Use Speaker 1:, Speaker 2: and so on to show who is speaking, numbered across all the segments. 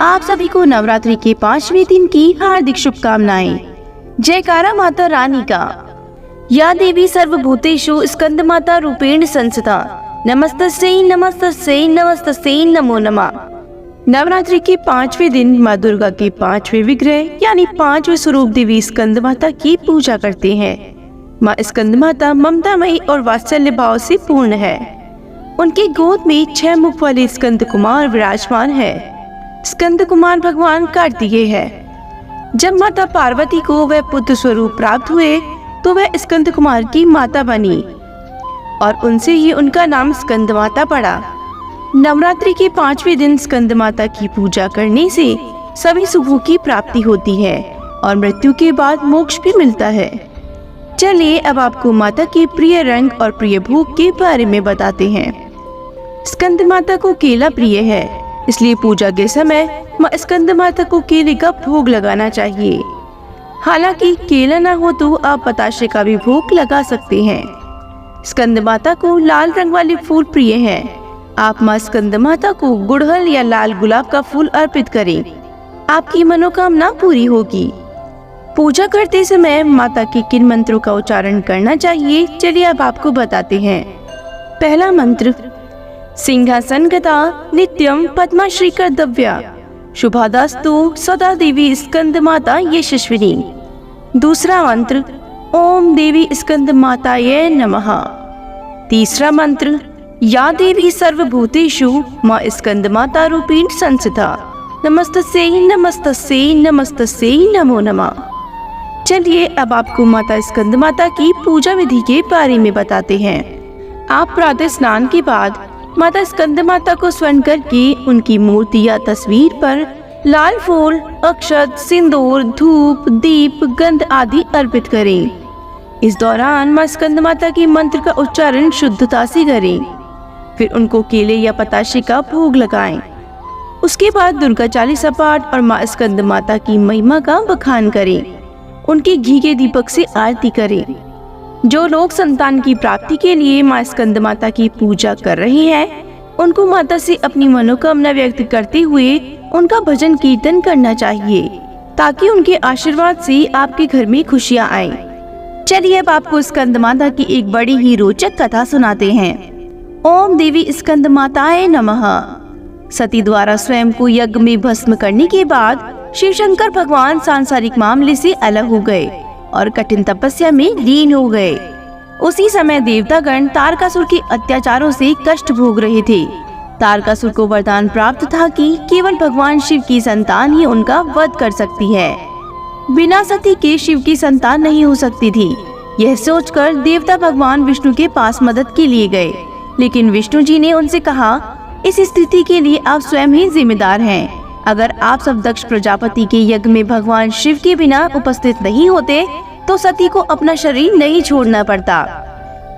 Speaker 1: आप सभी को नवरात्रि के 5वें दिन की हार्दिक शुभकामनाएं। जयकारा माता रानी का। या देवी सर्वभूतेषु स्कंदमाता रूपेण संस्थिता नमस्तस्यै नमस्तस्यै नमस्तस्यै नमो नमः। नवरात्रि के 5वें दिन माँ दुर्गा के 5वें विग्रह यानी 5वें स्वरूप देवी स्कंदमाता की पूजा करते हैं। माँ स्कंदमाता ममतामयी और वात्सल्य भाव से पूर्ण है। उनकी गोद में 6 मुख वाले स्कंद कुमार विराजमान है। स्कंद कुमार भगवान कार्तिकेय है। जब माता पार्वती को वह पुत्र स्वरूप प्राप्त हुए तो वह स्कंद कुमार की माता बनी और उनसे ही उनका नाम स्कंद माता पड़ा। नवरात्रि के 5वें दिन स्कंद माता की पूजा करने से सभी सुखों की प्राप्ति होती है और मृत्यु के बाद मोक्ष भी मिलता है। चलिए अब आपको माता के प्रिय रंग और प्रिय भोग के बारे में बताते हैं। स्कंद माता को केला प्रिय है, इसलिए पूजा के समय माँ स्कंद माता को केले का भोग लगाना चाहिए। हालांकि केला ना हो तो आप बताशे का भी भोग लगा सकते हैं। स्कंद माता को लाल रंग वाले फूल प्रिय हैं। आप माँ स्कंद माता को गुड़हल या लाल गुलाब का फूल अर्पित करें, आपकी मनोकामना पूरी होगी। पूजा करते समय माता के किन मंत्रों का उच्चारण करना चाहिए, चलिए अब आपको बताते हैं। पहला मंत्र, सिंहासन गता नित्यम पद्मश्री कर्तव्या शुभादास्तु सदा देवी स्कंद माता यशस्विनी। दूसरा मंत्र, ओम देवी स्कंद माताये नमः। तीसरा मंत्र, या देवी सर्वभूतेषु माँ स्कंद माता रूपेण संस्थिता नमस्तस्यै नमस्तस्यै नमस्तस्यै नमो नमः। चलिए अब आपको माता स्कंद माता की पूजा विधि के बारे में बताते हैं। आप प्रातः स्नान के बाद माता स्कंद माता को स्मरण करके उनकी मूर्ति या तस्वीर पर लाल फूल, अक्षत, सिंदूर, धूप, दीप, गंध आदि अर्पित करें। इस दौरान माँ स्कंद माता की मंत्र का उच्चारण शुद्धता से करें। फिर उनको केले या पताशे का भोग लगाएं। उसके बाद दुर्गा चालीसा पाठ और माँ स्कंद माता की महिमा का बखान करें। उनके घी के दीपक से आरती करें। जो लोग संतान की प्राप्ति के लिए माँ स्कंद माता की पूजा कर रहे हैं, उनको माता से अपनी मनोकामना व्यक्त करते हुए उनका भजन कीर्तन करना चाहिए, ताकि उनके आशीर्वाद से आपके घर में खुशियाँ आए। चलिए अब आपको स्कंद माता की एक बड़ी ही रोचक कथा सुनाते हैं। ओम देवी स्कंद माताये नमः। सती द्वारा स्वयं को यज्ञ में भस्म करने के बाद शिव शंकर भगवान सांसारिक मामले से अलग हो गए और कठिन तपस्या में लीन हो गए। उसी समय देवतागण तारकासुर के अत्याचारों से कष्ट भोग रहे थे। तारकासुर को वरदान प्राप्त था कि केवल भगवान शिव की संतान ही उनका वध कर सकती है। बिना सती के शिव की संतान नहीं हो सकती थी। यह सोचकर देवता भगवान विष्णु के पास मदद के लिए गए, लेकिन विष्णु जी ने उनसे कहा, इस स्थिति के लिए आप स्वयं ही जिम्मेदार हैं। अगर आप सब दक्ष प्रजापति के यज्ञ में भगवान शिव के बिना उपस्थित नहीं होते तो सती को अपना शरीर नहीं छोड़ना पड़ता।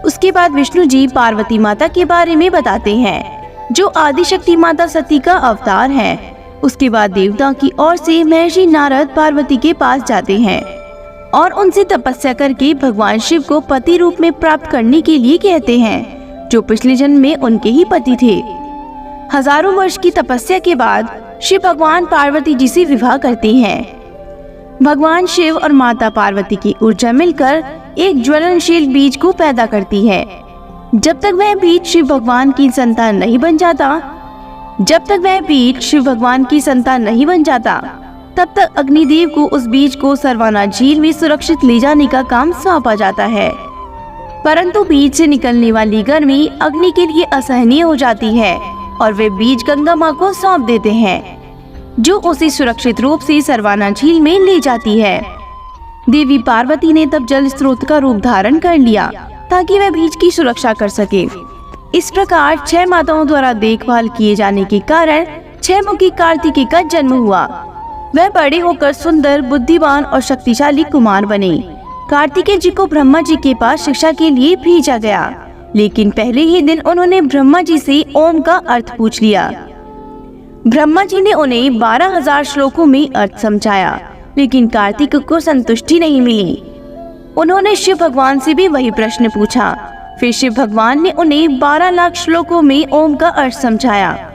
Speaker 1: उसके बाद विष्णु जी पार्वती माता के बारे में बताते हैं, जो आदिशक्ति माता सती का अवतार है। उसके बाद देवता की ओर से महर्षि नारद पार्वती के पास जाते हैं और उनसे तपस्या करके भगवान शिव को पति रूप में प्राप्त करने के लिए कहते हैं, जो पिछले जन्म में उनके ही पति थे। हजारों वर्ष की तपस्या के बाद शिव भगवान पार्वती जी से विवाह करते हैं। भगवान शिव और माता पार्वती की ऊर्जा मिलकर एक ज्वलनशील बीज को पैदा करती है। जब तक वह बीज शिव भगवान की संतान नहीं बन जाता, तब तक अग्निदेव को उस बीज को सरवाना झील में सुरक्षित ले जाने का काम सौंपा जाता है। परंतु बीज से निकलने वाली गर्मी अग्नि के लिए असहनीय हो जाती है और वे बीज गंगा माँ को सौंप देते हैं, जो उसे सुरक्षित रूप से सरवाना झील में ले जाती है। देवी पार्वती ने तब जल स्रोत का रूप धारण कर लिया ताकि वह बीज की सुरक्षा कर सके। इस प्रकार 6 माताओं द्वारा देखभाल किए जाने के कारण 6 मुखी कार्तिकेय का जन्म हुआ। वह बड़े होकर सुंदर, बुद्धिमान और शक्तिशाली कुमार बने। कार्तिकेय जी को ब्रह्मा जी के पास शिक्षा के लिए भेजा गया, लेकिन पहले ही दिन उन्होंने ब्रह्मा जी से ओम का अर्थ पूछ लिया। ब्रह्मा जी ने उन्हें 12,000 श्लोकों में अर्थ समझाया, लेकिन कार्तिक को संतुष्टि नहीं मिली। उन्होंने शिव भगवान से भी वही प्रश्न पूछा। फिर शिव भगवान ने उन्हें 12 लाख श्लोकों में ओम का अर्थ समझाया।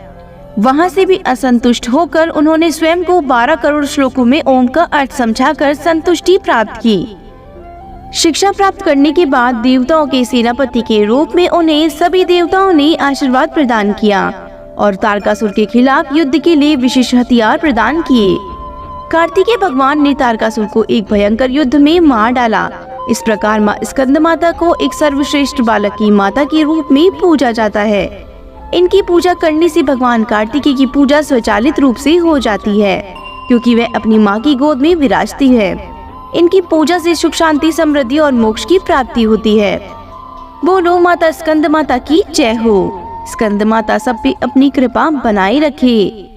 Speaker 1: वहां से भी असंतुष्ट होकर उन्होंने स्वयं को 12 करोड़ श्लोकों में ओम का अर्थ समझाकर संतुष्टि प्राप्त की। शिक्षा प्राप्त करने के बाद देवताओं के सेनापति के रूप में उन्हें सभी देवताओं ने आशीर्वाद प्रदान किया और तारकासुर के खिलाफ युद्ध के लिए विशेष हथियार प्रदान किए। कार्तिकेय भगवान ने तारकासुर को एक भयंकर युद्ध में मार डाला। इस प्रकार माँ स्कंद माता को एक सर्वश्रेष्ठ बालक की माता के रूप में पूजा जाता है। इनकी पूजा करने से भगवान कार्तिकेय की पूजा स्वचालित रूप से हो जाती है, क्योंकि वह अपनी माँ की गोद में विराजती है। इनकी पूजा से सुख शांति समृद्धि और मोक्ष की प्राप्ति होती है। बोलो माता स्कंद माता की जय हो। स्कंद माता सब पे अपनी कृपा बनाए रखे।